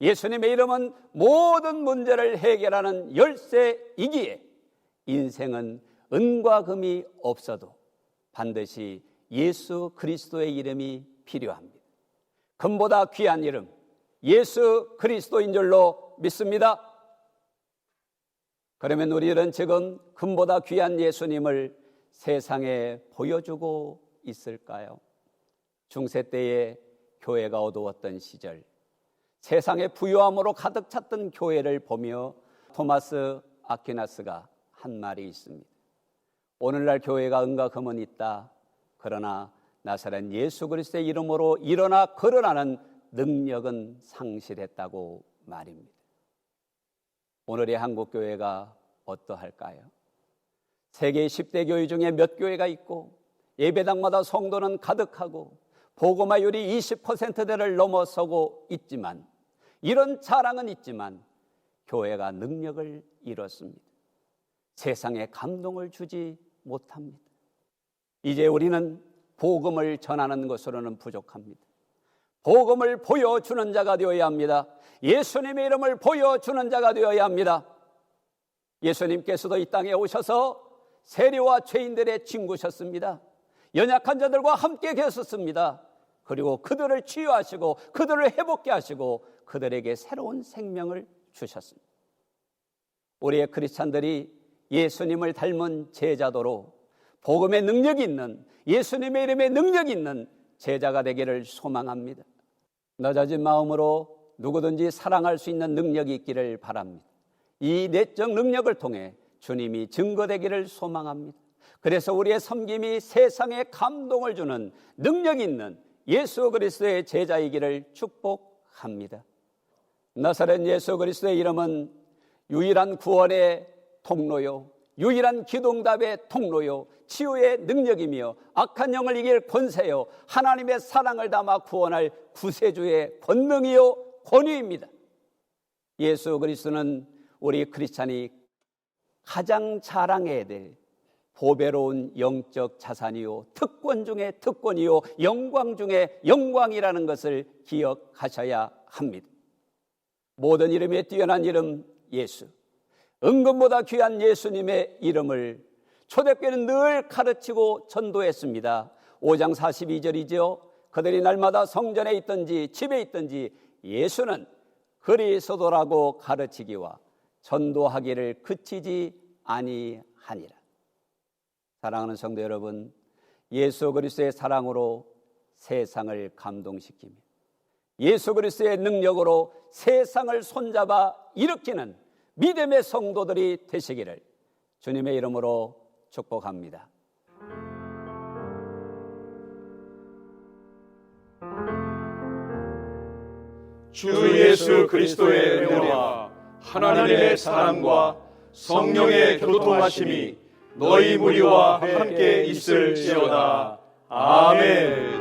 예수님의 이름은 모든 문제를 해결하는 열쇠이기에 인생은 은과 금이 없어도 반드시 예수 그리스도의 이름이 필요합니다. 금보다 귀한 이름, 예수 그리스도인 줄로 믿습니다. 그러면 우리는 지금 금보다 귀한 예수님을 세상에 보여주고 있을까요? 중세 때에 교회가 어두웠던 시절, 세상의 부유함으로 가득 찼던 교회를 보며 토마스 아퀴나스가 한 말이 있습니다. 오늘날 교회가 은과 금은 있다. 그러나 나사렛 예수 그리스도의 이름으로 일어나 걸어라는 능력은 상실했다고 말입니다. 오늘의 한국 교회가 어떠할까요? 세계 10대 교회 중에 몇 교회가 있고 예배당마다 성도는 가득하고 복음화율이 20%대를 넘어서고 있지만, 이런 자랑은 있지만 교회가 능력을 잃었습니다. 세상에 감동을 주지 못합니다. 이제 우리는 복음을 전하는 것으로는 부족합니다. 복음을 보여주는 자가 되어야 합니다. 예수님의 이름을 보여주는 자가 되어야 합니다. 예수님께서도 이 땅에 오셔서 세리와 죄인들의 친구셨습니다. 연약한 자들과 함께 계셨습니다. 그리고 그들을 치유하시고 그들을 회복케 하시고 그들에게 새로운 생명을 주셨습니다. 우리의 크리스찬들이 예수님을 닮은 제자도로 복음의 능력이 있는, 예수님의 이름에 능력이 있는 제자가 되기를 소망합니다. 낮아진 마음으로 누구든지 사랑할 수 있는 능력이 있기를 바랍니다. 이 내적 능력을 통해 주님이 증거되기를 소망합니다. 그래서 우리의 섬김이 세상에 감동을 주는 능력 있는 예수 그리스도의 제자이기를 축복합니다. 나사렛 예수 그리스도의 이름은 유일한 구원의 통로요, 유일한 기도응답의 통로요, 치유의 능력이며 악한 영을 이길 권세요, 하나님의 사랑을 담아 구원할 구세주의 권능이요 권위입니다. 예수 그리스도는 우리 크리스찬이 가장 자랑해야 될 보배로운 영적 자산이요, 특권 중에 특권이요, 영광 중에 영광이라는 것을 기억하셔야 합니다. 모든 이름에 뛰어난 이름 예수, 은금보다 귀한 예수님의 이름을 초대교회는 늘 가르치고 전도했습니다. 5장 42절이죠. 그들이 날마다 성전에 있든지 집에 있든지 예수는 그리스도라고 가르치기와 전도하기를 그치지 아니하니라. 사랑하는 성도 여러분, 예수 그리스도의 사랑으로 세상을 감동시키며 예수 그리스도의 능력으로 세상을 손잡아 일으키는 믿음의 성도들이 되시기를 주님의 이름으로 축복합니다.
주 예수 그리스도의 은혜와 하나님의 사랑과 성령의 교통하심이 너희 무리와 함께 있을지어다. 아멘.